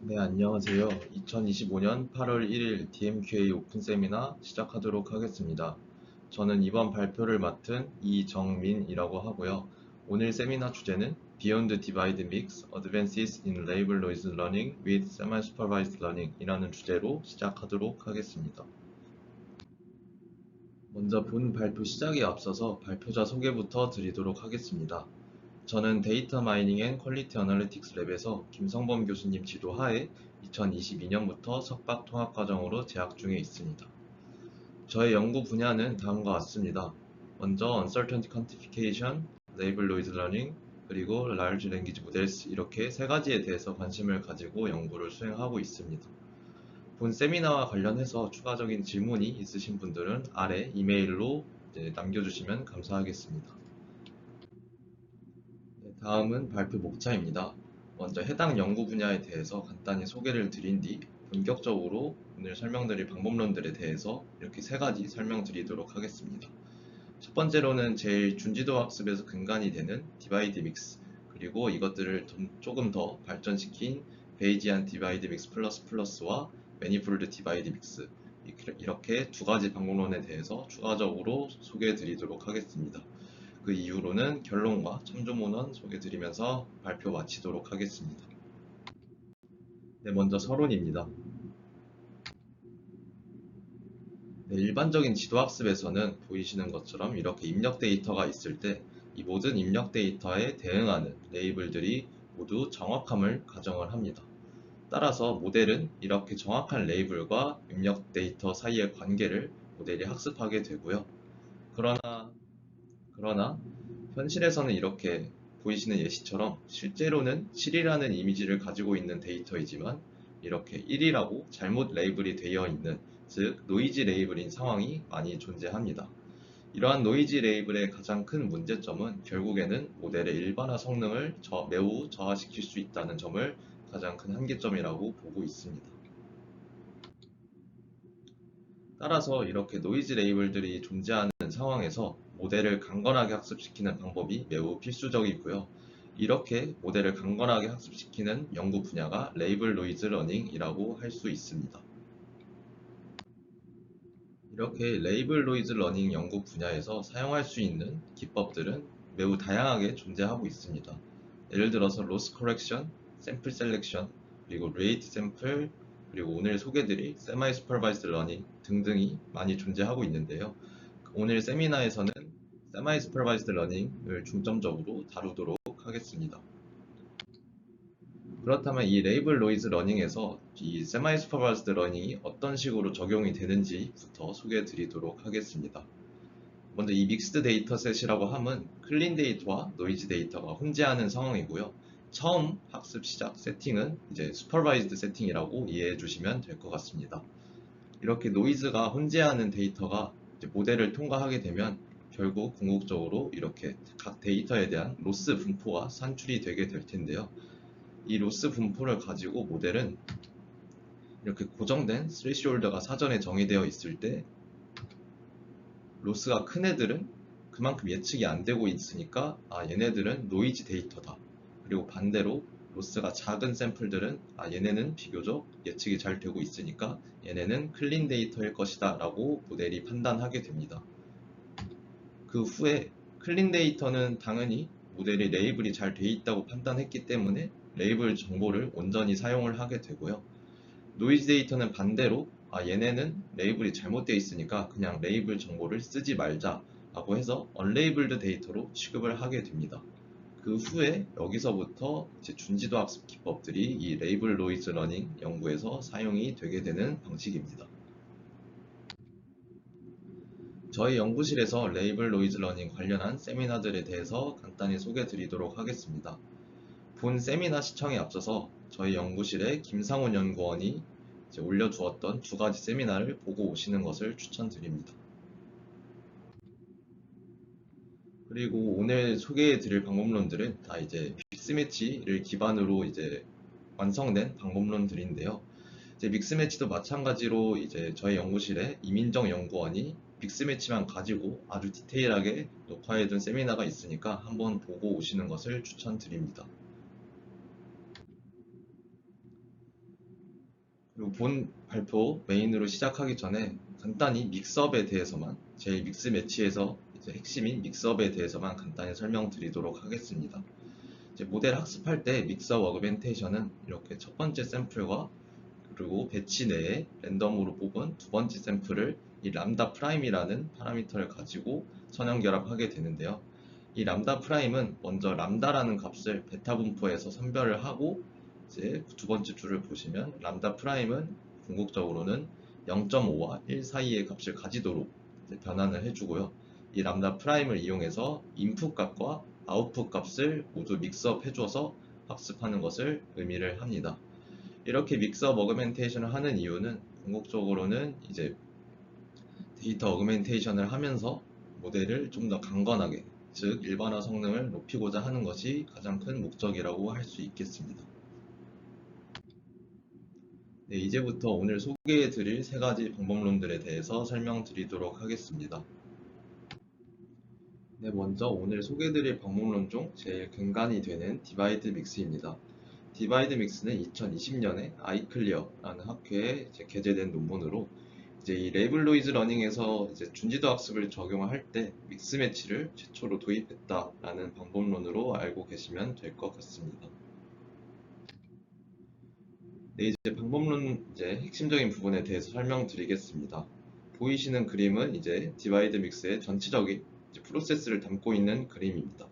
네, 안녕하세요. 2025년 8월 1일 DMQA 오픈 세미나 시작하도록 하겠습니다. 저는 이번 발표를 맡은 이정민이라고 하고요. 오늘 세미나 주제는 Beyond Divide Mix: Advances in Label Noise Learning with Semi-Supervised Learning 이라는 주제로 시작하도록 하겠습니다. 먼저 본 발표 시작에 앞서서 발표자 소개부터 드리도록 하겠습니다. 저는 데이터 마이닝 앤 퀄리티 어널리틱스 랩에서 김성범 교수님 지도하에 2022년부터 석박 통합과정으로 재학 중에 있습니다. 저의 연구 분야는 다음과 같습니다. 먼저 Uncertainty Quantification, Label Noise Learning, 그리고 Large Language Models 이렇게 세 가지에 대해서 관심을 가지고 연구를 수행하고 있습니다. 본 세미나와 관련해서 추가적인 질문이 있으신 분들은 아래 이메일로 남겨주시면 감사하겠습니다. 다음은 발표 목차입니다. 먼저 해당 연구 분야에 대해서 간단히 소개를 드린 뒤 본격적으로 오늘 설명드릴 방법론들에 대해서 이렇게 세 가지 설명드리도록 하겠습니다. 첫 번째로는 제일 준지도 학습에서 근간이 되는 디바이드 믹스, 그리고 이것들을 조금 더 발전시킨 베이지안 디바이드 믹스 플러스와 매니폴드 디바이드 믹스, 이렇게 두 가지 방법론에 대해서 추가적으로 소개해 드리도록 하겠습니다. 그 이후로는 결론과 첨조문헌 소개드리면서 발표 마치도록 하겠습니다. 네, 먼저 서론입니다. 네, 일반적인 지도학습에서는 보이시는 것처럼 이렇게 입력 데이터가 있을 때 이 모든 입력 데이터에 대응하는 레이블들이 모두 정확함을 가정을 합니다. 따라서 모델은 이렇게 정확한 레이블과 입력 데이터 사이의 관계를 모델이 학습하게 되고요. 그러나 현실에서는 이렇게 보이시는 예시처럼 실제로는 7이라는 이미지를 가지고 있는 데이터이지만 이렇게 1이라고 잘못 레이블이 되어 있는, 즉 노이즈 레이블인 상황이 많이 존재합니다. 이러한 노이즈 레이블의 가장 큰 문제점은 결국에는 모델의 일반화 성능을 매우 저하시킬 수 있다는 점을 가장 큰 한계점이라고 보고 있습니다. 따라서 이렇게 노이즈 레이블들이 존재하는 상황에서 모델을 강건하게 학습시키는 방법이 매우 필수적이고요. 이렇게 모델을 강건하게 학습시키는 연구 분야가 레이블 노이즈 러닝이라고 할 수 있습니다. 이렇게 레이블 노이즈 러닝 연구 분야에서 사용할 수 있는 기법들은 매우 다양하게 존재하고 있습니다. 예를 들어서 로스 커렉션, 샘플 셀렉션, 그리고 레이트 샘플, 그리고 오늘 소개드릴 세마이 슈퍼바이즈드 러닝 등등이 많이 존재하고 있는데요. 오늘 세미나에서는 세마이 슈퍼바이즈드 러닝을 중점적으로 다루도록 하겠습니다. 그렇다면 이 레이블 노이즈 러닝에서 이 세마이 슈퍼바이즈드 러닝이 어떤 식으로 적용이 되는지부터 소개해 드리도록 하겠습니다. 먼저 이 믹스드 데이터셋이라고 함은 클린 데이터와 노이즈 데이터가 혼재하는 상황이고요. 처음 학습 시작 세팅은 이제 슈퍼바이즈드 세팅이라고 이해해 주시면 될 것 같습니다. 이렇게 노이즈가 혼재하는 데이터가 모델을 통과하게 되면 결국 궁극적으로 이렇게 각 데이터에 대한 로스 분포가 산출이 되게 될 텐데요. 이 로스 분포를 가지고 모델은 이렇게 고정된 스레시홀더가 사전에 정의되어 있을 때 로스가 큰 애들은 그만큼 예측이 안 되고 있으니까 얘네들은 노이즈 데이터다. 그리고 반대로 로스가 작은 샘플들은 얘네는 비교적 예측이 잘 되고 있으니까 얘네는 클린 데이터일 것이다 라고 모델이 판단하게 됩니다. 그 후에 클린 데이터는 당연히 모델이 레이블이 잘 돼 있다고 판단했기 때문에 레이블 정보를 온전히 사용을 하게 되고요. 노이즈 데이터는 반대로 얘네는 레이블이 잘못되어 있으니까 그냥 레이블 정보를 쓰지 말자 라고 해서 언레이블드 데이터로 취급을 하게 됩니다. 그 후에 여기서부터 이제 준지도 학습 기법들이 이 레이블 노이즈 러닝 연구에서 사용이 되게 되는 방식입니다. 저희 연구실에서 레이블 노이즈 러닝 관련한 세미나들에 대해서 간단히 소개해 드리도록 하겠습니다. 본 세미나 시청에 앞서서 저희 연구실에 김상훈 연구원이 올려두었던 두 가지 세미나를 보고 오시는 것을 추천드립니다. 그리고 오늘 소개해 드릴 방법론들은 다 이제 믹스매치를 기반으로 완성된 방법론들인데요. 믹스매치도 마찬가지로 저희 연구실에 이민정 연구원이 믹스매치만 가지고 아주 디테일하게 녹화해둔 세미나가 있으니까 한번 보고 오시는 것을 추천드립니다. 그리고 본 발표 메인으로 시작하기 전에 간단히 믹스업에 대해서만, 제일 믹스 매치에서 이제 핵심인 믹스업에 대해서만 간단히 설명드리도록 하겠습니다. 이제 모델 학습할 때 믹스업 어그멘테이션은 이렇게 첫 번째 샘플과 그리고 배치 내에 랜덤으로 뽑은 두 번째 샘플을 이 람다 프라임이라는 파라미터를 가지고 선형 결합하게 되는데요. 이 람다 프라임은 먼저 람다라는 값을 베타 분포에서 선별을 하고, 이제 두 번째 줄을 보시면 람다 프라임은 궁극적으로는 0.5와 1 사이의 값을 가지도록 변환을 해주고요. 이 람다 프라임을 이용해서 인풋 값과 아웃풋 값을 모두 믹스업 해줘서 학습하는 것을 의미를 합니다. 이렇게 믹스업 어그멘테이션을 하는 이유는 궁극적으로는 이제 데이터 어그멘테이션을 하면서 모델을 좀 더 강건하게, 즉 일반화 성능을 높이고자 하는 것이 가장 큰 목적이라고 할 수 있겠습니다. 네, 이제부터 오늘 소개해 드릴 세 가지 방법론들에 대해서 설명드리도록 하겠습니다. 네, 먼저 오늘 소개해 드릴 방법론 중 제일 근간이 되는 디바이드 믹스입니다. 디바이드 믹스는 2020년에 아이클리어라는 학회에 게재된 논문으로 이제 이 레이블 노이즈 러닝에서 이제 준지도 학습을 적용할 때 믹스 매치를 최초로 도입했다라는 방법론으로 알고 계시면 될 것 같습니다. 네, 이제 방법론 핵심적인 부분에 대해서 설명드리겠습니다. 보이시는 그림은 이제 디바이드 믹스의 전체적인 프로세스를 담고 있는 그림입니다.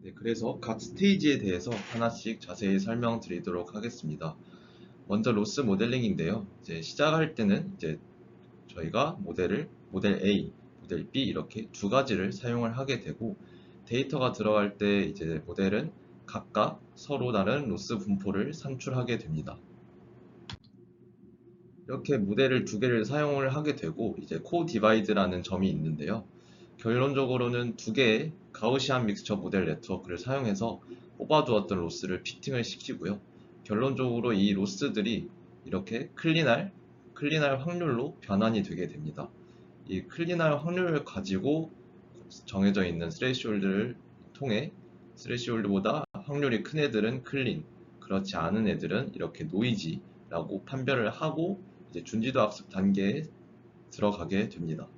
네, 그래서 각 스테이지에 대해서 하나씩 자세히 설명드리도록 하겠습니다. 먼저 로스 모델링인데요. 이제 시작할 때는 이제 저희가 모델 A, 모델 B 이렇게 두 가지를 사용을 하게 되고, 데이터가 들어갈 때 이제 모델은 각각 서로 다른 로스 분포를 산출하게 됩니다. 이렇게 모델을 두 개를 사용을 하게 되고 이제 코 디바이드라는 점이 있는데요. 결론적으로는 두 개의 가우시안 믹스처 모델 네트워크를 사용해서 뽑아두었던 로스를 피팅을 시키고요. 결론적으로 이 로스들이 이렇게 클린할 확률로 변환이 되게 됩니다. 이 클린할 확률을 가지고 정해져 있는 스레시홀드를 통해 스레시홀드보다 확률이 큰 애들은 클린, 그렇지 않은 애들은 이렇게 노이지라고 판별을 하고 이제 준지도 학습 단계에 들어가게 됩니다.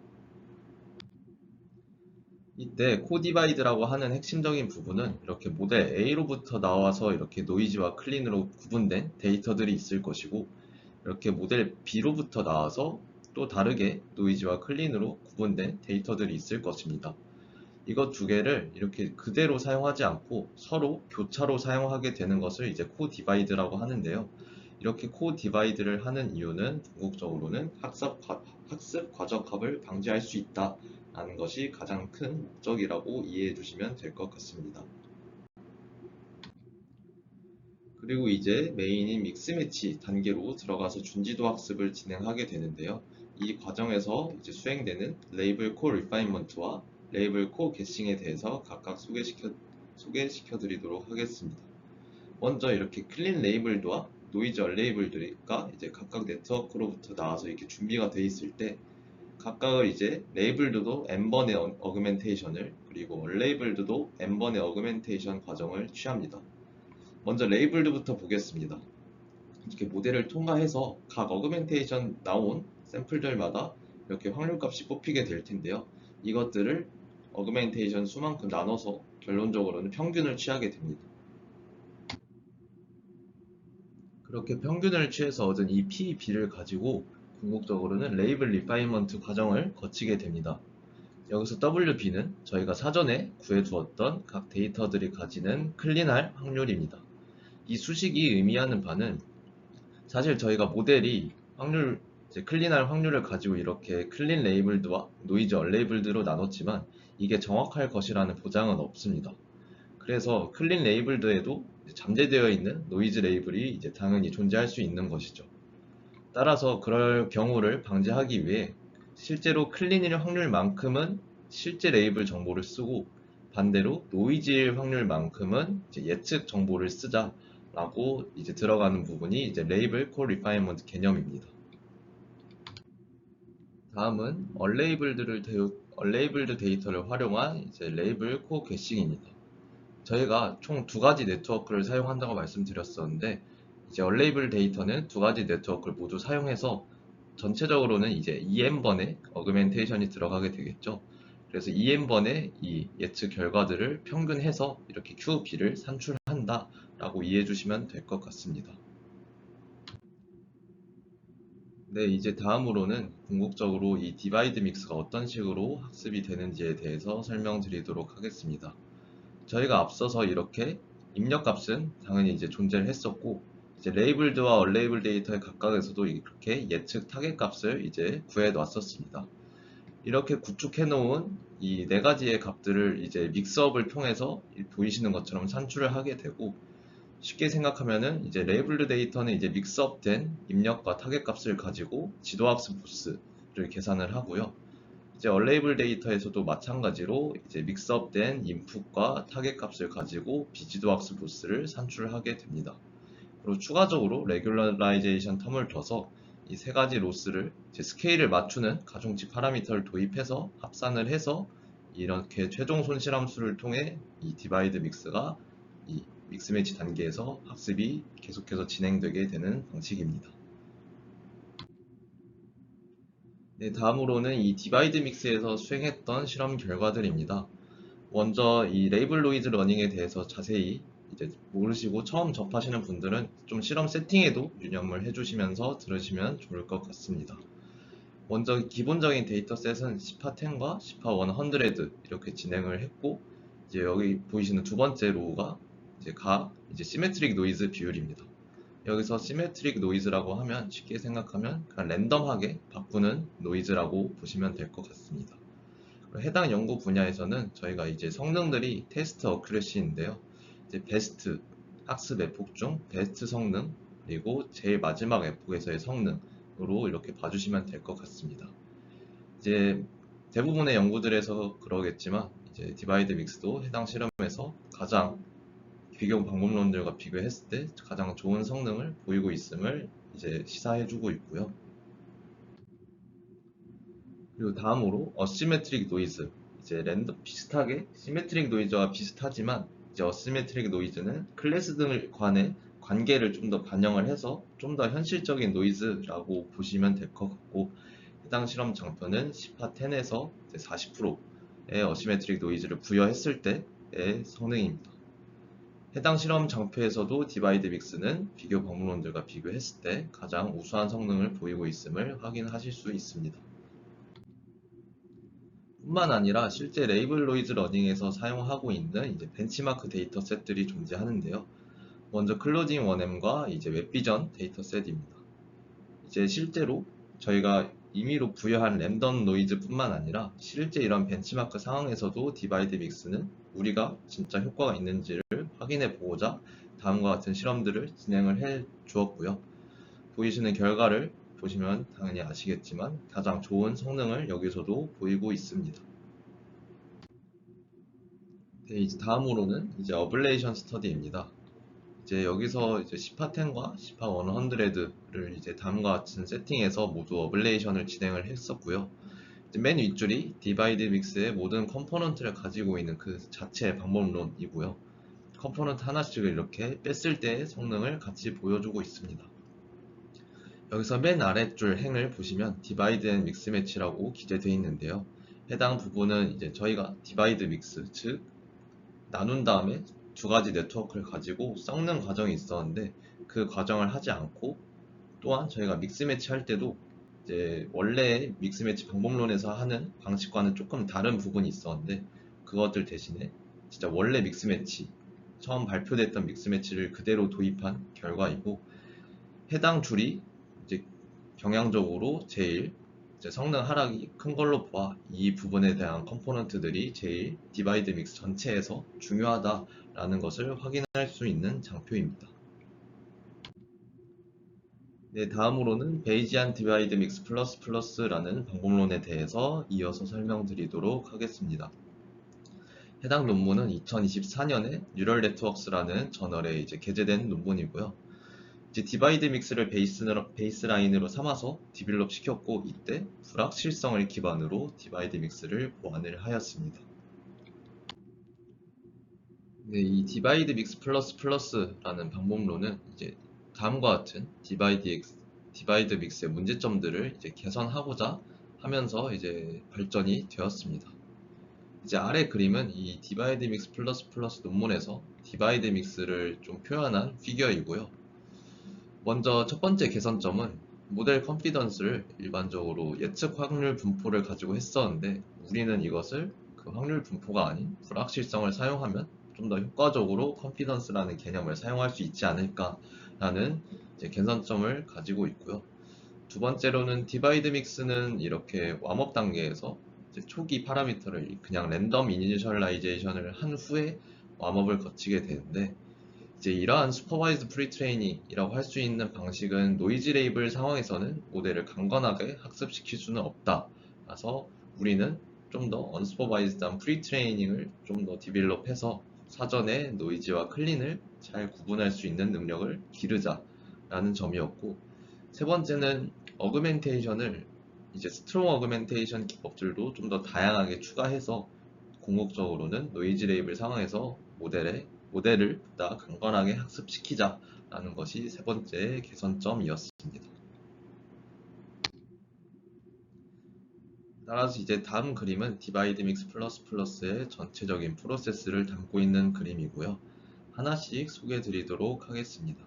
이때 코디바이드라고 하는 핵심적인 부분은 이렇게 모델 A로부터 나와서 이렇게 노이즈와 클린으로 구분된 데이터들이 있을 것이고, 이렇게 모델 B로부터 나와서 또 다르게 노이즈와 클린으로 구분된 데이터들이 있을 것입니다. 이것 두 개를 이렇게 그대로 사용하지 않고 서로 교차로 사용하게 되는 것을 이제 코디바이드라고 하는데요. 이렇게 코디바이드를 하는 이유는 궁극적으로는 학습 과적합을 방지할 수 있다라는 것이 가장 큰 목적이라고 이해해 주시면 될 것 같습니다. 그리고 이제 메인인 믹스매치 단계로 들어가서 준지도 학습을 진행하게 되는데요. 이 과정에서 이제 수행되는 레이블 코 리파인먼트와 레이블 코 게싱에 대해서 각각 소개시켜 드리도록 하겠습니다. 먼저 이렇게 클린 레이블드와 노이즈 얼레이블드가 이제 각각 네트워크로부터 나와서 이렇게 준비가 돼 있을 때 각각을 이제 레이블드도 n번의 어그멘테이션을, 그리고 얼레이블드도 n번의 어그멘테이션 과정을 취합니다. 먼저 레이블드부터 보겠습니다. 이렇게 모델을 통과해서 각 어그멘테이션 나온 샘플들마다 이렇게 확률값이 뽑히게 될 텐데요. 이것들을 어그멘테이션 수만큼 나눠서 결론적으로는 평균을 취하게 됩니다. 그렇게 평균을 취해서 얻은 이 PB를 가지고 궁극적으로는 레이블 리파이먼트 과정을 거치게 됩니다. 여기서 WB는 저희가 사전에 구해두었던 각 데이터들이 가지는 클린할 확률입니다. 이 수식이 의미하는 바는 사실 저희가 모델이 클린할 확률을 가지고 이렇게 클린 레이블드와 노이즈 얼레이블드로 나눴지만 이게 정확할 것이라는 보장은 없습니다. 그래서 클린 레이블드에도 잠재되어 있는 노이즈 레이블이 이제 당연히 존재할 수 있는 것이죠. 따라서 그럴 경우를 방지하기 위해 실제로 클린일 확률만큼은 실제 레이블 정보를 쓰고, 반대로 노이즈일 확률만큼은 예측 정보를 쓰자라고 이제 들어가는 부분이 이제 레이블 코 리파이먼트 개념입니다. 다음은 얼레이블드 데이터를 활용한 이제 레이블 코 게싱입니다. 저희가 총 두 가지 네트워크를 사용한다고 말씀드렸었는데, 이제 얼레이블 데이터는 두 가지 네트워크를 모두 사용해서 전체적으로는 이제 EM번의 어그멘테이션이 들어가게 되겠죠. 그래서 EM번의 이 예측 결과들을 평균해서 이렇게 QB를 산출한다 라고 이해해 주시면 될 것 같습니다. 네, 이제 다음으로는 궁극적으로 이 디바이드 믹스가 어떤 식으로 학습이 되는지에 대해서 설명드리도록 하겠습니다. 저희가 앞서서 이렇게 입력값은 당연히 이제 존재를 했었고, 이제 레이블드와 얼레이블 데이터의 각각에서도 이렇게 예측 타겟 값을 이제 구해 놨었습니다. 이렇게 구축해 놓은 이 네 가지의 값들을 이제 믹스업을 통해서 보이시는 것처럼 산출을 하게 되고, 쉽게 생각하면은 이제 레이블드 데이터는 이제 믹스업된 입력과 타겟 값을 가지고 지도학습 보스를 계산을 하고요. 이제 얼레이블 데이터에서도 마찬가지로 이제 믹스업된 인풋과 타겟 값을 가지고 비지도학습 보스를 산출하게 됩니다. 그리고 추가적으로 레귤러라이제이션 텀을 둬서 이 세 가지 로스를 이제 스케일을 맞추는 가중치 파라미터를 도입해서 합산을 해서 이렇게 최종 손실함수를 통해 이 디바이드 믹스가 이 믹스매치 단계에서 학습이 계속해서 진행되게 되는 방식입니다. 네, 다음으로는 이 디바이드 믹스에서 수행했던 실험 결과들입니다. 먼저 이 레이블 노이즈 러닝에 대해서 자세히 이제 모르시고 처음 접하시는 분들은 좀 실험 세팅에도 유념을 해주시면서 들으시면 좋을 것 같습니다. 먼저 기본적인 데이터셋은 시파10과 시파100 이렇게 진행을 했고, 이제 여기 보이시는 두 번째 로우가 이제 각 이제 시메트릭 노이즈 비율입니다. 여기서 시메트릭 노이즈라고 하면 쉽게 생각하면 그냥 랜덤하게 바꾸는 노이즈라고 보시면 될 것 같습니다. 해당 연구 분야에서는 저희가 이제 성능들이 테스트 어큐레시인데요. 이제 베스트 학습 에폭 중 베스트 성능, 그리고 제일 마지막 에폭에서의 성능으로 이렇게 봐주시면 될 것 같습니다. 이제 대부분의 연구들에서 그러겠지만 이제 디바이드 믹스도 해당 실험에서 가장 비교 방법론들과 비교했을 때 가장 좋은 성능을 보이고 있음을 이제 시사해주고 있고요. 그리고 다음으로 어시메트릭 노이즈, 이제 랜덤 비슷하게 시메트릭 노이즈와 비슷하지만 이제 어시메트릭 노이즈는 클래스 등 간의 관계를 좀 더 반영을 해서 좀 더 현실적인 노이즈라고 보시면 될 것 같고, 해당 실험 장표는 시파10에서 40%의 어시메트릭 노이즈를 부여했을 때의 성능입니다. 해당 실험 장표에서도 디바이드 믹스는 비교 방법론들과 비교했을 때 가장 우수한 성능을 보이고 있음을 확인하실 수 있습니다. 뿐만 아니라 실제 레이블 노이즈 러닝에서 사용하고 있는 이제 벤치마크 데이터셋들이 존재하는데요. 먼저 클로징 1M과 이제 웹비전 데이터셋입니다. 이제 실제로 저희가 임의로 부여한 랜덤 노이즈뿐만 아니라 실제 이런 벤치마크 상황에서도 디바이드 믹스는 우리가 진짜 효과가 있는지를 확인해 보고자 다음과 같은 실험들을 진행을 해 주었고요. 보이시는 결과를 보시면 당연히 아시겠지만 가장 좋은 성능을 여기서도 보이고 있습니다. 네, 이제 다음으로는 이제 어블레이션 스터디입니다. 이제 여기서 이제 시파10과 시파100를 이제 다음과 같은 세팅에서 모두 어블레이션을 진행을 했었고요. 이제 맨 윗줄이 디바이드 믹스의 모든 컴포넌트를 가지고 있는 그 자체의 방법론이고요. 컴포넌트 하나씩을 이렇게 뺐을 때의 성능을 같이 보여주고 있습니다. 여기서 맨 아랫줄 행을 보시면 디바이드 앤 믹스 매치라고 기재되어 있는데요. 해당 부분은 이제 저희가 디바이드 믹스, 즉 나눈 다음에 두 가지 네트워크를 가지고 섞는 과정이 있었는데, 그 과정을 하지 않고 또한 저희가 믹스 매치 할 때도 이제 원래 믹스 매치 방법론에서 하는 방식과는 조금 다른 부분이 있었는데, 그것들 대신에 진짜 원래 믹스 매치 처음 발표됐던 믹스 매치를 그대로 도입한 결과이고, 해당 줄이 이제 경향적으로 제일 이제 성능 하락이 큰 걸로 보아 이 부분에 대한 컴포넌트들이 제일 디바이드 믹스 전체에서 중요하다라는 것을 확인할 수 있는 장표입니다. 네, 다음으로는 베이지안 디바이드 믹스 플러스 플러스라는 방법론에 대해서 이어서 설명드리도록 하겠습니다. 해당 논문은 2024년에 뉴럴 네트워크스라는 저널에 이제 게재된 논문이고요. 이제 디바이드 믹스를 베이스라인으로 삼아서 디벨롭 시켰고, 이때 불확실성을 기반으로 디바이드 믹스를 보완을 하였습니다. 네, 이 디바이드 믹스 플러스 플러스라는 방법론은 이제 다음과 같은 디바이드 믹스의 문제점들을 이제 개선하고자 하면서 이제 발전이 되었습니다. 이제 아래 그림은 이 디바이드 믹스 플러스 논문에서 디바이드 믹스를 좀 표현한 피규어이고요. 먼저 첫 번째 개선점은 모델 컨피던스를 일반적으로 예측 확률 분포를 가지고 했었는데 우리는 이것을 그 확률 분포가 아닌 불확실성을 사용하면 좀 더 효과적으로 컨피던스라는 개념을 사용할 수 있지 않을까라는 이제 개선점을 가지고 있고요. 두 번째로는 디바이드 믹스는 이렇게 웜업 단계에서 이제 초기 파라미터를 그냥 랜덤 이니셜라이제이션을 한 후에 웜업을 거치게 되는데 이제 이러한 슈퍼바이즈드 프리트레이닝이라고 할 수 있는 방식은 노이즈 레이블 상황에서는 모델을 강건하게 학습시킬 수는 없다. 그래서 우리는 좀 더 언슈퍼바이즈드한 프리트레이닝을 좀 더 디벨롭해서 사전에 노이즈와 클린을 잘 구분할 수 있는 능력을 기르자라는 점이었고, 세 번째는 어그멘테이션을 이제 스트롱 어그멘테이션 기법들도 좀 더 다양하게 추가해서 궁극적으로는 노이즈 레이블 상황에서 모델을 보다 강건하게 학습시키자라는 것이 세 번째 개선점이었습니다. 따라서 이제 다음 그림은 디바이드 믹스 플러스의 전체적인 프로세스를 담고 있는 그림이고요. 하나씩 소개해 드리도록 하겠습니다.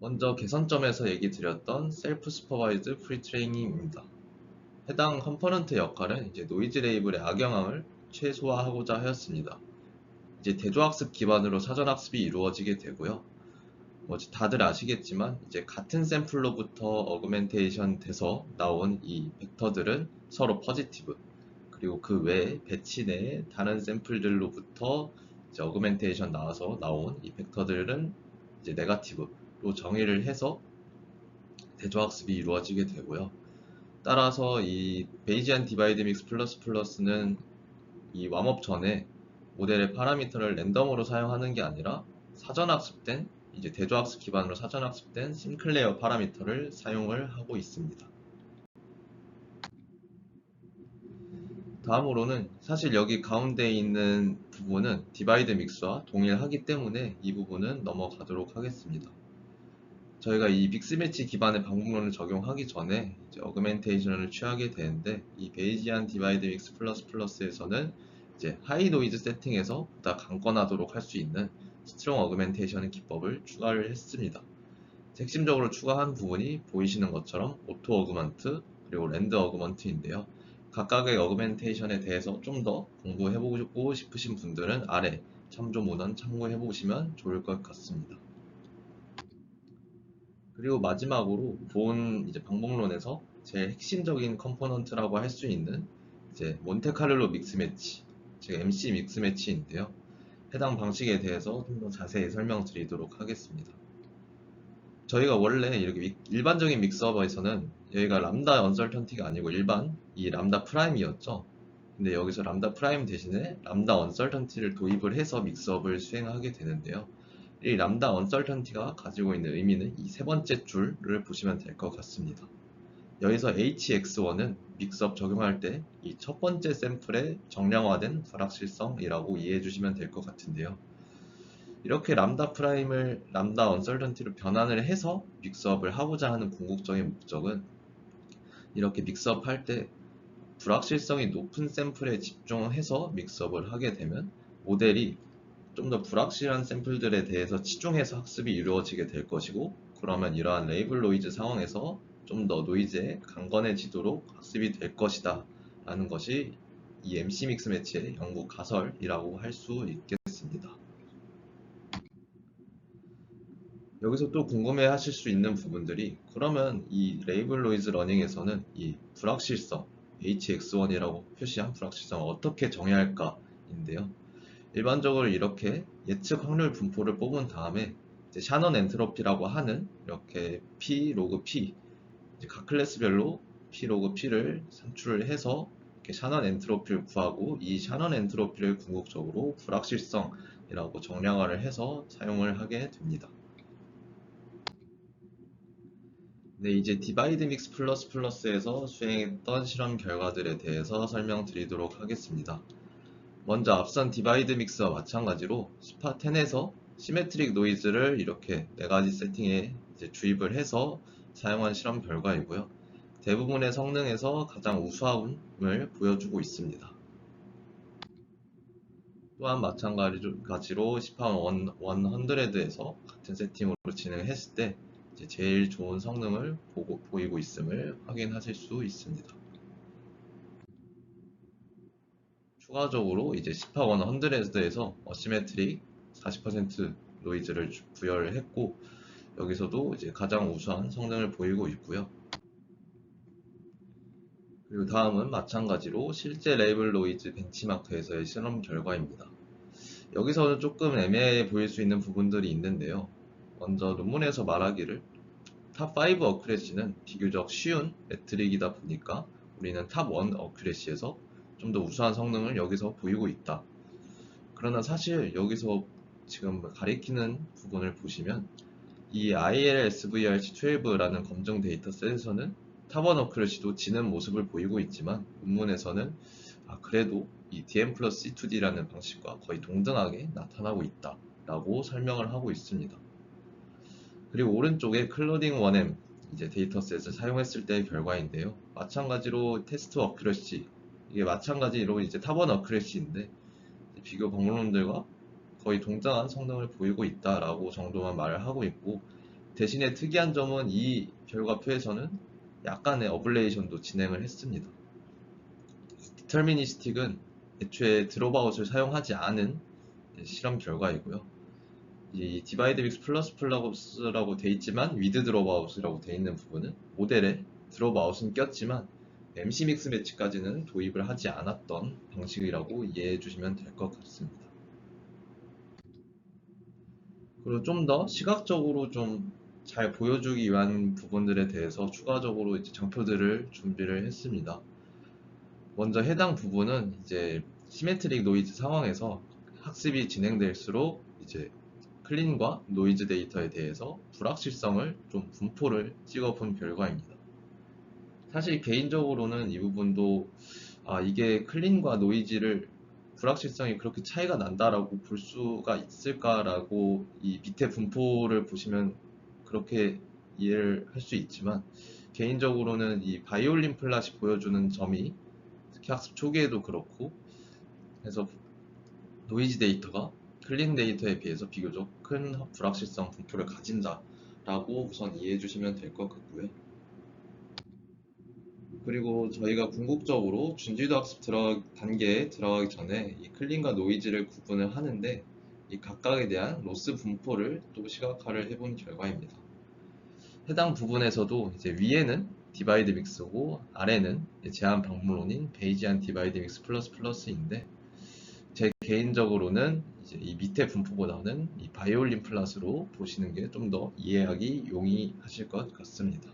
먼저 개선점에서 얘기 드렸던 셀프 슈퍼바이즈 프리트레이닝입니다. 해당 컴포넌트 역할은 이제 노이즈 레이블의 악영향을 최소화하고자 하였습니다. 이제 대조학습 기반으로 사전학습이 이루어지게 되고요. 다들 아시겠지만 이제 같은 샘플로부터 어그멘테이션 돼서 나온 이 벡터들은 서로 포지티브, 그리고 그 외에 배치 내에 다른 샘플들로부터 이제 어그멘테이션 나와서 나온 이 벡터들은 이제 네거티브로 정의를 해서 대조학습이 이루어지게 되고요. 따라서 이 베이지안 디바이드 믹스 플러스는 이 웜업 전에 모델의 파라미터를 랜덤으로 사용하는 게 아니라 사전학습된 이제 대조학습 기반으로 사전학습된 심클레어 파라미터를 사용을 하고 있습니다. 다음으로는 사실 여기 가운데 있는 부분은 디바이드 믹스와 동일하기 때문에 이 부분은 넘어가도록 하겠습니다. 저희가 이 믹스매치 기반의 방법론을 적용하기 전에 이제 어그멘테이션을 취하게 되는데 이 베이지안 디바이드 믹스 플러스에서는 이제 하이 노이즈 세팅에서 보다 강건하도록 할 수 있는 스트롱 어그멘테이션 기법을 추가를 했습니다. 핵심적으로 추가한 부분이 보이시는 것처럼 오토 어그먼트 그리고 랜드 어그먼트인데요. 각각의 어그멘테이션에 대해서 좀 더 공부해보고 싶으신 분들은 아래 참조문헌 참고해보시면 좋을 것 같습니다. 그리고 마지막으로 본 이제 방법론에서 제일 핵심적인 컴포넌트라고 할 수 있는 이제 몬테카를로 믹스매치, 즉 MC 믹스매치인데요. 해당 방식에 대해서 좀 더 자세히 설명드리도록 하겠습니다. 저희가 원래 이렇게 일반적인 믹서버에서는 여기가 람다 언설턴티가 아니고 일반 이 람다 프라임이었죠. 근데 여기서 람다 프라임 대신에 람다 언설턴티를 도입을 해서 믹서업을 수행하게 되는데요. 이 람다 언설턴티가 가지고 있는 의미는 이 세 번째 줄을 보시면 될 것 같습니다. 여기서 HX1은 믹스업 적용할 때 이 첫 번째 샘플의 정량화된 불확실성이라고 이해해 주시면 될 것 같은데요. 이렇게 람다 프라임을 람다 언설턴티로 변환을 해서 믹스업을 하고자 하는 궁극적인 목적은 이렇게 믹스업 할 때 불확실성이 높은 샘플에 집중해서 믹스업을 하게 되면 모델이 좀 더 불확실한 샘플들에 대해서 치중해서 학습이 이루어지게 될 것이고, 그러면 이러한 레이블 노이즈 상황에서 좀 더 노이즈에 강건해지도록 학습이 될 것이다 라는 것이 이 MC 믹스 매치의 연구 가설이라고 할 수 있겠습니다. 여기서 또 궁금해 하실 수 있는 부분들이, 그러면 이 레이블 노이즈 러닝에서는 이 불확실성 HX1이라고 표시한 불확실성을 어떻게 정의할까 인데요. 일반적으로 이렇게 예측 확률 분포를 뽑은 다음에 이제 샤넌 엔트로피라고 하는 이렇게 P 로그 P, 각 클래스별로 P 로그 P를 산출을 해서 이렇게 샤넌 엔트로피를 구하고 이 샤넌 엔트로피를 궁극적으로 불확실성이라고 정량화를 해서 사용을 하게 됩니다. 네, 이제 디바이드 믹스 플러스에서 수행했던 실험 결과들에 대해서 설명드리도록 하겠습니다. 먼저 앞선 디바이드 믹스와 마찬가지로 스파10에서 시메트릭 노이즈를 이렇게 4가지 세팅에 이제 주입을 해서 사용한 실험 결과이고요. 대부분의 성능에서 가장 우수함을 보여주고 있습니다. 또한 마찬가지로 시판 100에서 같은 세팅으로 진행했을 때 이제 제일 좋은 성능을 보이고 있음을 확인하실 수 있습니다. 추가적으로 이제 시파 100에서 어시메트릭 40% 노이즈를 부여를 했고, 여기서도 이제 가장 우수한 성능을 보이고 있고요. 그리고 다음은 마찬가지로 실제 레이블 노이즈 벤치마크에서의 실험 결과입니다. 여기서는 조금 애매해 보일 수 있는 부분들이 있는데요. 먼저 논문에서 말하기를 탑5 어큐레시는 비교적 쉬운 매트릭이다 보니까 우리는 탑1 어큐레시에서 좀 더 우수한 성능을 여기서 보이고 있다. 그러나 사실 여기서 지금 가리키는 부분을 보시면 이 ILSVRC12라는 검증 데이터셋에서는 탑1 어큐레시도 지는 모습을 보이고 있지만 논문에서는 그래도 이 DM 플러스 C2D라는 방식과 거의 동등하게 나타나고 있다 라고 설명을 하고 있습니다. 그리고 오른쪽에 클로딩 1M 이제 데이터셋을 사용했을 때의 결과인데요. 마찬가지로 테스트 어큐레시, 이게 마찬가지로 이제 탑1 어큐레시인데 비교 방문론들과 거의 동등한 성능을 보이고 있다라고 정도만 말을 하고 있고, 대신에 특이한 점은 이 결과표에서는 약간의 어블레이션도 진행을 했습니다. 디터미니스틱은 애초에 드롭아웃을 사용하지 않은 실험 결과이고요. 이 디바이드 믹스 플러스라고 돼 있지만 위드 드롭아웃이라고 돼 있는 부분은 모델에 드롭아웃은 꼈지만 MC 믹스 매치까지는 도입을 하지 않았던 방식이라고 이해해 주시면 될 것 같습니다. 그리고 좀 더 시각적으로 좀 잘 보여주기 위한 부분들에 대해서 추가적으로 이제 장표들을 준비를 했습니다. 먼저 해당 부분은 이제 시메트릭 노이즈 상황에서 학습이 진행될수록 이제 클린과 노이즈 데이터에 대해서 불확실성을 좀 분포를 찍어본 결과입니다. 사실 개인적으로는 이 부분도 이게 클린과 노이즈를 불확실성이 그렇게 차이가 난다라고 볼 수가 있을까라고 이 밑에 분포를 보시면 그렇게 이해를 할 수 있지만, 개인적으로는 이 바이올린 플랫이 보여주는 점이 특히 학습 초기에도 그렇고 해서 노이즈 데이터가 클린 데이터에 비해서 비교적 큰 불확실성 분포를 가진다라고 우선 이해해 주시면 될 것 같고요. 그리고 저희가 궁극적으로 준지도 학습 단계에 들어가기 전에 이 클린과 노이즈를 구분을 하는데 이 각각에 대한 로스 분포를 또 시각화를 해본 결과입니다. 해당 부분에서도 이제 위에는 디바이드 믹스고 아래는 제한 방문론인 베이지안 디바이드 믹스 플러스인데, 제 개인적으로는 이제 이 밑에 분포보다는 이 바이올린 플랫으로 보시는 게 좀 더 이해하기 용이하실 것 같습니다.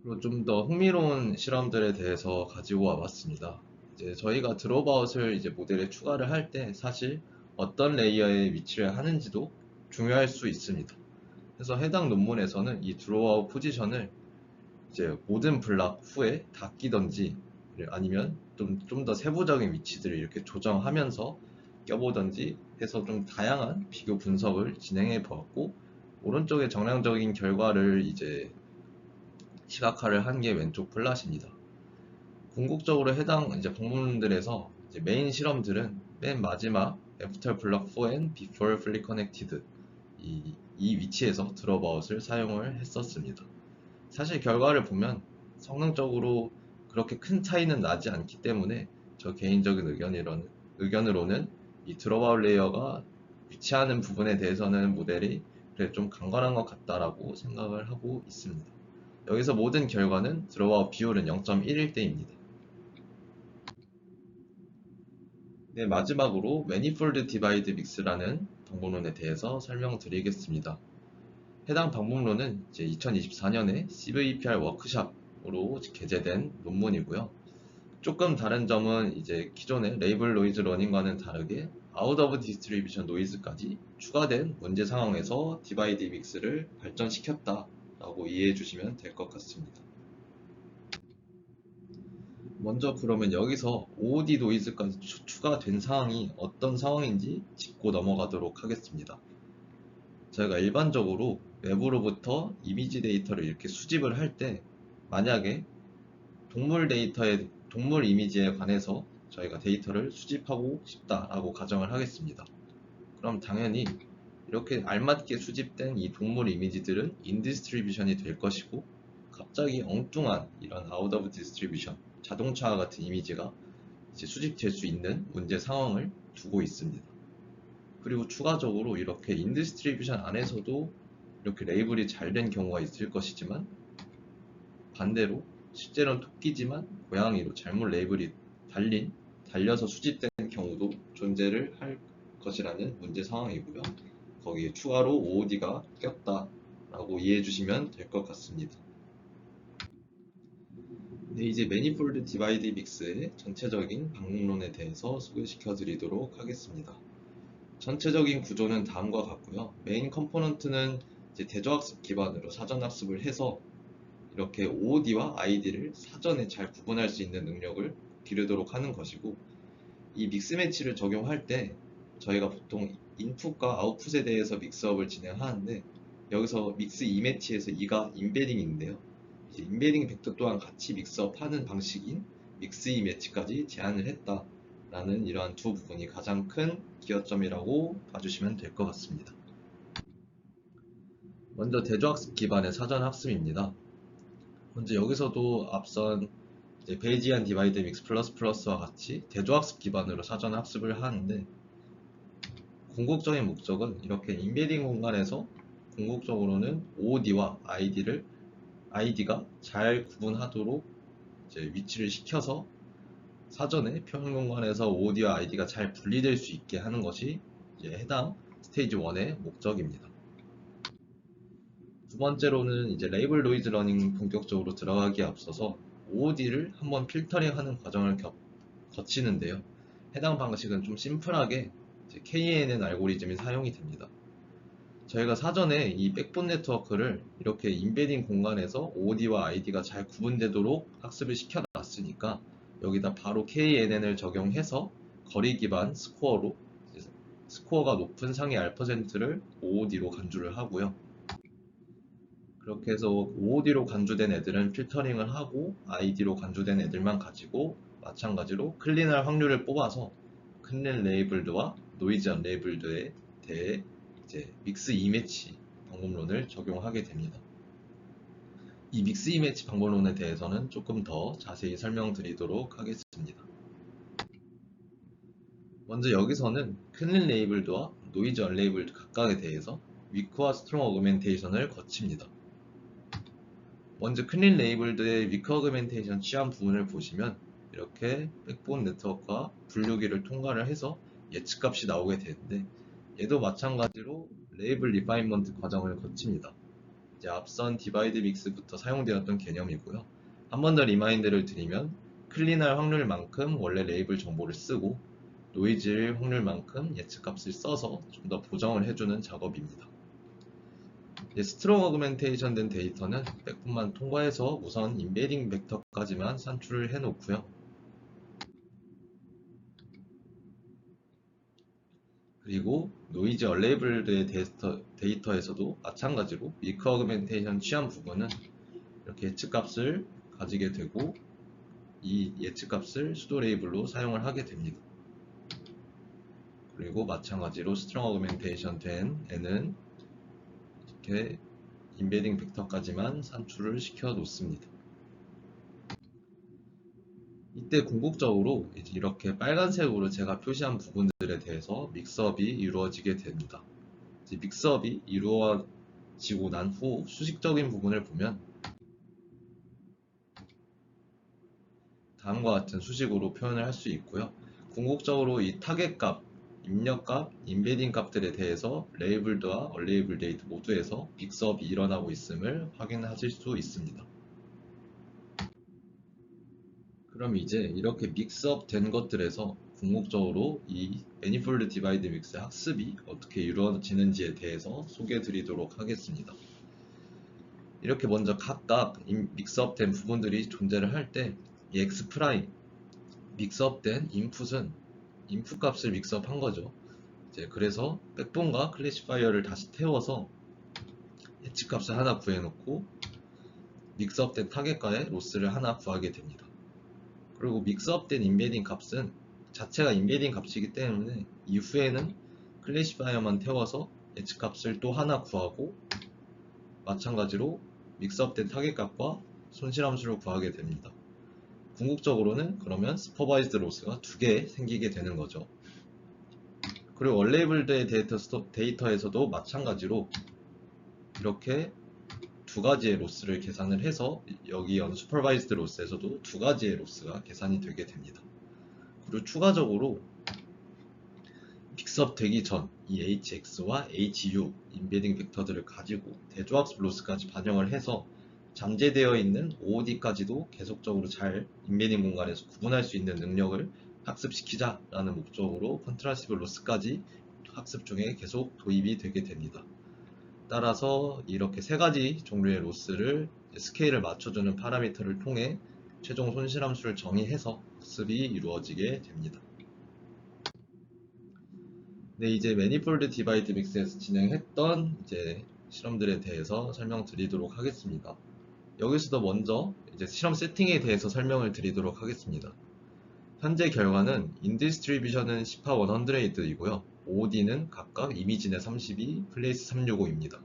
그리고 좀 더 흥미로운 실험들에 대해서 가지고 와봤습니다. 이제 저희가 드롭아웃을 이제 모델에 추가를 할 때 사실 어떤 레이어에 위치를 하는지도 중요할 수 있습니다. 그래서 해당 논문에서는 이 드롭아웃 포지션을 이제 모든 블락 후에 다 끼던지 아니면 좀 더 세부적인 위치들을 이렇게 조정하면서 껴보던지 해서 좀 다양한 비교 분석을 진행해 보았고, 오른쪽에 정량적인 결과를 이제 시각화를 한 게 왼쪽 플랫입니다. 궁극적으로 해당 이제 방문들에서 이제 메인 실험들은 맨 마지막 After Block 4 and Before Fully Connected 이 위치에서 드롭아웃을 사용을 했었습니다. 사실 결과를 보면 성능적으로 그렇게 큰 차이는 나지 않기 때문에 저 개인적인 의견으로는 이 드롭아웃 레이어가 위치하는 부분에 대해서는 모델이 그래 좀 강건한 것 같다라고 생각을 하고 있습니다. 여기서 모든 결과는 드롭아웃 비율은 0.11대입니다. 네, 마지막으로 매니폴드 디바이드 믹스라는 방법론에 대해서 설명드리겠습니다. 해당 방법론은 이제 2024년에 CVPR 워크샵으로 게재된 논문이고요. 조금 다른 점은 이제 기존의 레이블 노이즈 러닝과는 다르게 아웃 오브 디스트리뷰션 노이즈까지 추가된 문제 상황에서 디바이드 믹스를 발전시켰다라고 이해해 주시면 될 것 같습니다. 먼저 그러면 여기서 OOD 노이즈까지 추가된 상황이 어떤 상황인지 짚고 넘어가도록 하겠습니다. 저희가 일반적으로 외부로부터 이미지 데이터를 이렇게 수집을 할 때 만약에 동물 이미지에 관해서 저희가 데이터를 수집하고 싶다라고 가정을 하겠습니다. 그럼 당연히 이렇게 알맞게 수집된 이 동물 이미지들은 인디스트리뷰션이 될 것이고, 갑자기 엉뚱한 이런 아웃 오브 디스트리뷰션, 자동차와 같은 이미지가 이제 수집될 수 있는 문제 상황을 두고 있습니다. 그리고 추가적으로 이렇게 인디스트리뷰션 안에서도 이렇게 레이블이 잘 된 경우가 있을 것이지만, 반대로 실제로는 토끼지만 고양이로 잘못 레이블이 달려서 수집된 경우도 존재를 할 것이라는 문제 상황이고요. 거기에 추가로 OOD가 꼈다라고 이해해 주시면 될 것 같습니다. 네, 이제 매니폴드 디바이드 믹스의 전체적인 방법론에 대해서 소개시켜 드리도록 하겠습니다. 전체적인 구조는 다음과 같고요. 메인 컴포넌트는 이제 대조학습 기반으로 사전 학습을 해서 이렇게 OOD와 ID를 사전에 잘 구분할 수 있는 능력을 기르도록 하는 것이고, 이 믹스 매치를 적용할 때 저희가 보통 인풋과 아웃풋에 대해서 믹스업을 진행하는데, 여기서 믹스 이 매치에서 이가 인베딩인데요. 이제 인베딩 벡터 또한 같이 믹스업하는 방식인 믹스 이 매치까지 제안을 했다라는 이러한 두 부분이 가장 큰 기여점이라고 봐주시면 될 것 같습니다. 먼저 대조학습 기반의 사전 학습입니다. 먼저 여기서도 앞선 베이지안 디바이드 믹스 플러스와 같이 대조학습 기반으로 사전 학습을 하는데, 궁극적인 목적은 이렇게 인베딩 공간에서 궁극적으로는 OOD와 ID가 잘 구분하도록 이제 위치를 시켜서 사전에 표현 공간에서 OOD와 ID가 잘 분리될 수 있게 하는 것이 이제 해당 스테이지 1의 목적입니다. 두 번째로는 이제 레이블 노이즈 러닝 본격적으로 들어가기에 앞서서 OOD를 한번 필터링하는 과정을 거치는데요. 해당 방식은 좀 심플하게 KNN 알고리즘이 사용이 됩니다. 저희가 사전에 이 백본 네트워크를 이렇게 인베딩 공간에서 OOD와 ID가 잘 구분되도록 학습을 시켜놨으니까 여기다 바로 KNN을 적용해서 거리 기반 스코어가 높은 상위 R%를 OOD로 간주를 하고요. 그렇게 해서 OOD로 간주된 애들은 필터링을 하고 ID로 간주된 애들만 가지고 마찬가지로 클린할 확률을 뽑아서 클린 레이블드와 노이즈 언 레이블드에 대해 이제 믹스 이매치 방법론을 적용하게 됩니다. 이 믹스 이매치 방법론에 대해서는 조금 더 자세히 설명드리도록 하겠습니다. 먼저 여기서는 클린 레이블드와 노이즈 언 레이블드 각각에 대해서 위크와 스트롱 어그멘테이션을 거칩니다. 먼저 클린 레이블드의 위크 어그멘테이션 취한 부분을 보시면 이렇게 백본 네트워크와 분류기를 통과를 해서 예측값이 나오게 되는데, 얘도 마찬가지로 레이블 리파인먼트 과정을 거칩니다. 이제 앞선 디바이드 믹스부터 사용되었던 개념이고요. 한 번 더 리마인드를 드리면 클린할 확률만큼 원래 레이블 정보를 쓰고 노이즈 확률만큼 예측값을 써서 좀 더 보정을 해주는 작업입니다. 스트롱 어그멘테이션 된 데이터는 백분만 통과해서 우선 인베딩 벡터까지만 산출을 해 놓고요. 그리고 노이즈 얼레이블드의 데이터에서도 마찬가지로 위크 어그멘테이션 취한 부분은 이렇게 예측값을 가지게 되고 이 예측값을 수도 레이블로 사용을 하게 됩니다. 그리고 마찬가지로 스트롱 어그멘테이션 된 애는 이렇게 인베딩 벡터까지만 산출을 시켜 놓습니다. 이때 궁극적으로 이렇게 빨간색으로 제가 표시한 부분들에 대해서 믹스업이 이루어지게 됩니다. 믹스업이 이루어지고 난 후 수식적인 부분을 보면 다음과 같은 수식으로 표현을 할 수 있고요. 궁극적으로 이 타겟값, 입력값, 인베딩 값들에 대해서 레이블드와 얼레이블 데이터 모두에서 믹스업이 일어나고 있음을 확인하실 수 있습니다. 그럼 이제 이렇게 믹스업 된 것들에서 궁극적으로 이 매니폴드 디바이드 믹스의 학습이 어떻게 이루어지는지에 대해서 소개해 드리도록 하겠습니다. 이렇게 먼저 각각 믹스업 된 부분들이 존재를 할 때 이 x 프라임 믹스업된 인풋은 인풋 값을 믹스업한 거죠. 이제 그래서 백본과 클래시파이어를 다시 태워서 예측 값을 하나 구해놓고 믹스업된 타겟과의 로스를 하나 구하게 됩니다. 그리고 믹스업된 인베딩 값은 자체가 인베딩 값이기 때문에 이후에는 클래시파이어만 태워서 예측 값을 또 하나 구하고 마찬가지로 믹스업된 타겟 값과 손실함수를 구하게 됩니다. 궁극적으로는 그러면 슈퍼바이즈드 로스가 두 개 생기게 되는 거죠. 그리고 얼레이블드 데이터에서도 마찬가지로 이렇게 두 가지의 로스를 계산을 해서 여기 언슈퍼바이즈드 로스에서도 두 가지의 로스가 계산이 되게 됩니다. 그리고 추가적으로 믹스업 되기 전 이 hx와 hu 인베딩 벡터들을 가지고 대조합 로스까지 반영을 해서 잠재되어 있는 OOD까지도 계속적으로 잘 인베딩 공간에서 구분할 수 있는 능력을 학습시키자라는 목적으로 컨트라시브 로스까지 학습 중에 계속 도입이 되게 됩니다. 따라서 이렇게 세 가지 종류의 로스를 스케일을 맞춰주는 파라미터를 통해 최종 손실함수를 정의해서 학습이 이루어지게 됩니다. 네, 이제 매니폴드 디바이드 믹스에서 진행했던 이제 실험들에 대해서 설명드리도록 하겠습니다. 여기서도 먼저 이제 실험 세팅에 대해서 설명을 드리도록 하겠습니다. 현재 결과는 인디스트리뷰션은 10파 100이고요. OOD는 각각 이미진의 32, 플레이스 365입니다.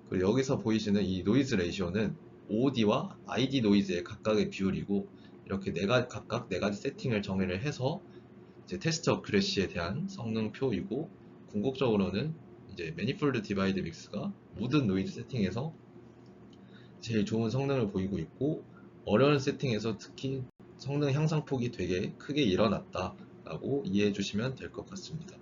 그리고 여기서 보이시는 이 노이즈 레이시오는 OOD와 ID 노이즈의 각각의 비율이고 이렇게 각각 4가지 세팅을 정의를 해서 이제 테스트 어큐레시에 대한 성능표이고 궁극적으로는 이제 매니폴드 디바이드 믹스가 모든 노이즈 세팅에서 제일 좋은 성능을 보이고 있고 어려운 세팅에서 특히 성능 향상폭이 되게 크게 일어났다라고 이해해 주시면 될 것 같습니다.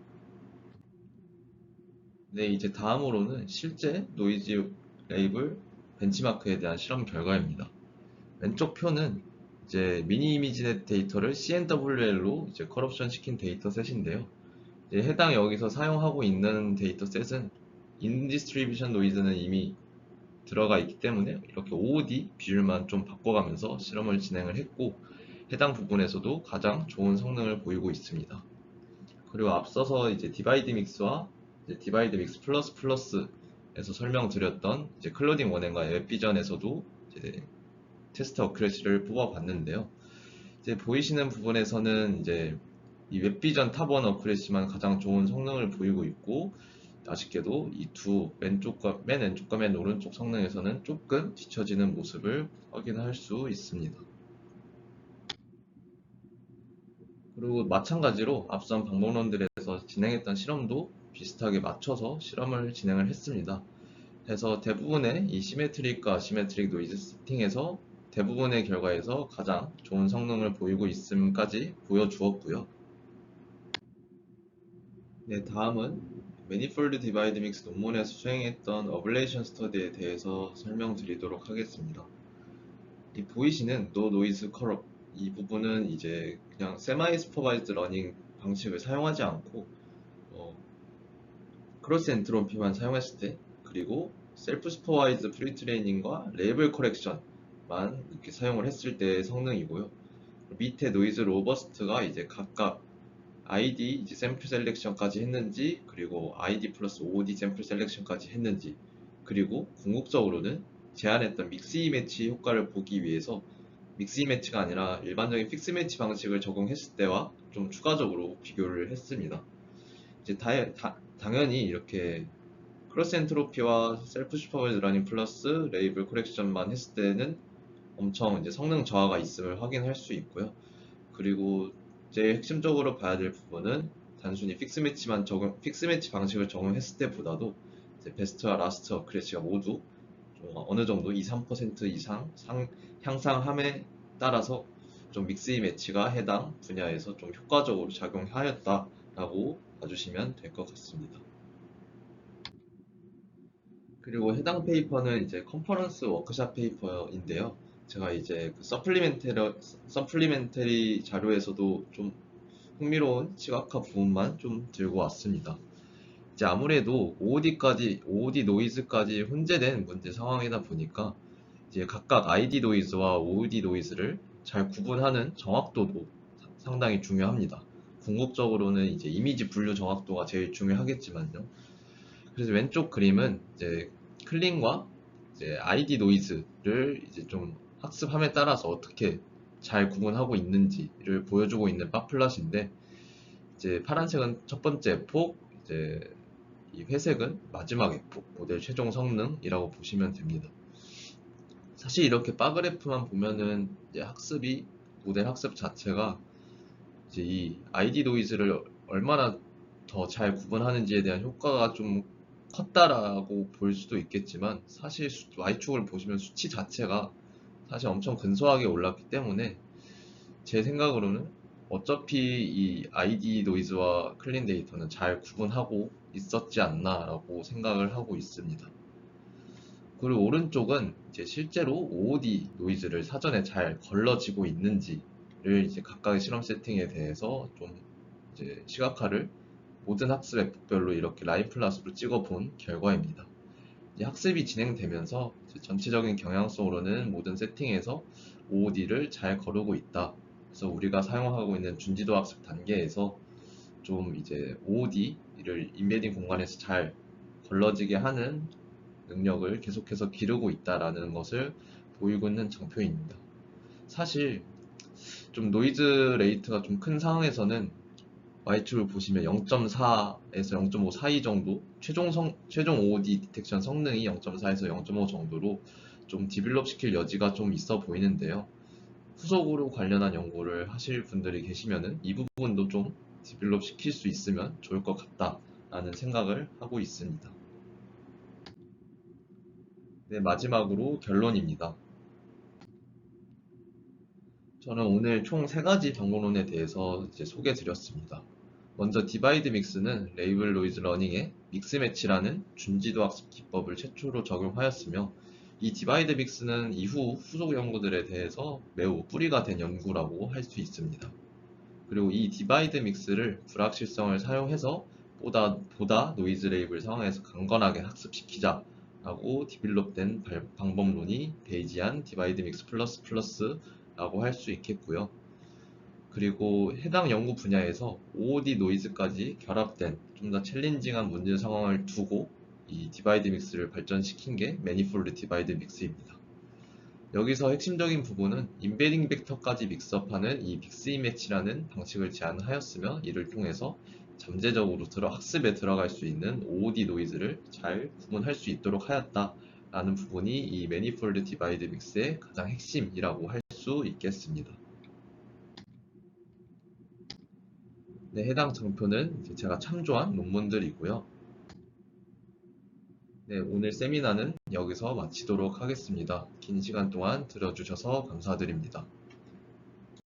네, 이제 다음으로는 실제 노이즈 레이블 벤치마크에 대한 실험 결과입니다. 왼쪽 표는 이제 미니 이미지넷 데이터를 CNWL로 이제 커럽션 시킨 데이터셋인데요. 이제 해당 여기서 사용하고 있는 데이터셋은 인디스트리뷰션 노이즈는 이미 들어가 있기 때문에 이렇게 OOD 비율만 좀 바꿔가면서 실험을 진행을 했고 해당 부분에서도 가장 좋은 성능을 보이고 있습니다. 그리고 앞서서 이제 디바이드 믹스와 이제 디바이드 믹스 플러스에서 설명드렸던 이제 클로딩 원앤과 웹비전에서도 이제 테스트 어큐레시를 뽑아봤는데요. 이제 보이시는 부분에서는 이제 이 웹비전 탑1 어큐레시만 가장 좋은 성능을 보이고 있고 아쉽게도 이 두 맨 왼쪽과 맨 오른쪽 성능에서는 조금 뒤처지는 모습을 확인할 수 있습니다. 그리고 마찬가지로 앞선 방법론들에서 진행했던 실험도 비슷하게 맞춰서 실험을 진행을 했습니다. 그래서 대부분의 이 시메트릭과 아시메트릭 노이즈 세팅에서 대부분의 결과에서 가장 좋은 성능을 보이고 있음까지 보여주었고요. 네, 다음은 매니폴드 디바이드 믹스 논문에서 수행했던 어블레이션 스터디에 대해서 설명드리도록 하겠습니다. 이 보이시는 노 노이즈 커럽 이 부분은 이제 그냥 세마이 슈퍼바이즈드 러닝 방식을 사용하지 않고 크로스 엔트로피만 사용했을 때 그리고 셀프 슈퍼바이즈 프리트레이닝과 레이블 커렉션만 이렇게 사용을 했을 때의 성능이고요. 밑에 노이즈 로버스트가 이제 각각 ID 이제 샘플 셀렉션까지 했는지 그리고 ID 플러스 OOD 샘플 셀렉션까지 했는지 그리고 궁극적으로는 제안했던 믹스 이매치 효과를 보기 위해서 믹스 이매치가 아니라 일반적인 픽스 매치 방식을 적용했을 때와 좀 추가적으로 비교를 했습니다. 이제 당연히 이렇게 크로스 엔트로피와 셀프 슈퍼바이즈 러닝 플러스 레이블 코렉션만 했을 때는 엄청 이제 성능 저하가 있음을 확인할 수 있고요. 그리고 제일 핵심적으로 봐야 될 부분은 단순히 픽스 매치 방식을 적용했을 때보다도 베스트와 라스트 어크레시가 모두 좀 어느 정도 2~3% 이상 향상함에 따라서 좀 믹스 매치가 해당 분야에서 좀 효과적으로 작용하였다라고 봐주시면 될 것 같습니다. 그리고 해당 페이퍼는 이제 컨퍼런스 워크샵 페이퍼인데요. 제가 이제 그 서플리멘터리 자료에서도 좀 흥미로운 시각화 부분만 좀 들고 왔습니다. 이제 아무래도 OOD 노이즈까지 혼재된 문제 상황이다 보니까 이제 각각 ID 노이즈와 OOD 노이즈를 잘 구분하는 정확도도 상당히 중요합니다. 궁극적으로는 이제 이미지 분류 정확도가 제일 중요하겠지만요. 그래서 왼쪽 그림은 이제 클린과 이제 아이디 노이즈를 이제 좀 학습함에 따라서 어떻게 잘 구분하고 있는지를 보여주고 있는 바플럿인데, 이제 파란색은 첫 번째 에폭, 이제 이 회색은 마지막 에폭, 모델 최종 성능이라고 보시면 됩니다. 사실 이렇게 바 그래프만 보면은 이제 모델 학습 자체가 이제 이 아이디 노이즈를 얼마나 더 잘 구분하는지에 대한 효과가 좀 컸다라고 볼 수도 있겠지만, 사실 Y축을 보시면 수치 자체가 사실 엄청 근소하게 올랐기 때문에 제 생각으로는 어차피 이 아이디 노이즈와 클린 데이터는 잘 구분하고 있었지 않나라고 생각을 하고 있습니다. 그리고 오른쪽은 이제 실제로 OOD 노이즈를 사전에 잘 걸러지고 있는지를 이제 각각의 실험 세팅에 대해서 좀 이제 시각화를 모든 학습 앱별로 이렇게 라인 플랫으로 찍어본 결과입니다. 이제 학습이 진행되면서 이제 전체적인 경향성으로는 모든 세팅에서 OOD를 잘 거르고 있다. 그래서 우리가 사용하고 있는 준지도 학습 단계에서 좀 이제 OOD를 인베딩 공간에서 잘 걸러지게 하는 능력을 계속해서 기르고 있다라는 것을 보이고 있는 장표입니다. 사실 좀 노이즈 레이트가 좀 큰 상황에서는 Y축을 보시면 0.4에서 0.5 사이 정도, 최종 OOD 디텍션 성능이 0.4에서 0.5 정도로 좀 디벨롭 시킬 여지가 좀 있어 보이는데요. 후속으로 관련한 연구를 하실 분들이 계시면은 이 부분도 좀 디벨롭 시킬 수 있으면 좋을 것 같다라는 생각을 하고 있습니다. 네, 마지막으로 결론입니다. 저는 오늘 총 3가지 방법론에 대해서 이제 소개해 드렸습니다. 먼저 디바이드 믹스는 레이블 노이즈 러닝에 믹스 매치라는 준지도 학습 기법을 최초로 적용하였으며, 이 디바이드 믹스는 이후 후속 연구들에 대해서 매우 뿌리가 된 연구라고 할 수 있습니다. 그리고 이 디바이드 믹스를 불확실성을 사용해서 보다 노이즈 레이블 상황에서 강건하게 학습시키자 라고 디벨롭된 방법론이 베이지안 디바이드 믹스 플러스 플러스라고 할 수 있겠고요. 그리고 해당 연구 분야에서 OOD 노이즈까지 결합된 좀 더 챌린징한 문제 상황을 두고 이 디바이드 믹스를 발전시킨 게 매니폴드 디바이드 믹스입니다. 여기서 핵심적인 부분은 인베딩 벡터까지 믹스업하는 이 믹스 이매치라는 방식을 제안하였으며, 이를 통해서 잠재적으로 학습에 들어갈 수 있는 OOD 노이즈를 잘 구분할 수 있도록 하였다라는 부분이 이 매니폴드 디바이드 믹스의 가장 핵심이라고 할 수 있겠습니다. 네, 해당 장표는 제가 참조한 논문들이고요. 네, 오늘 세미나는 여기서 마치도록 하겠습니다. 긴 시간 동안 들어주셔서 감사드립니다.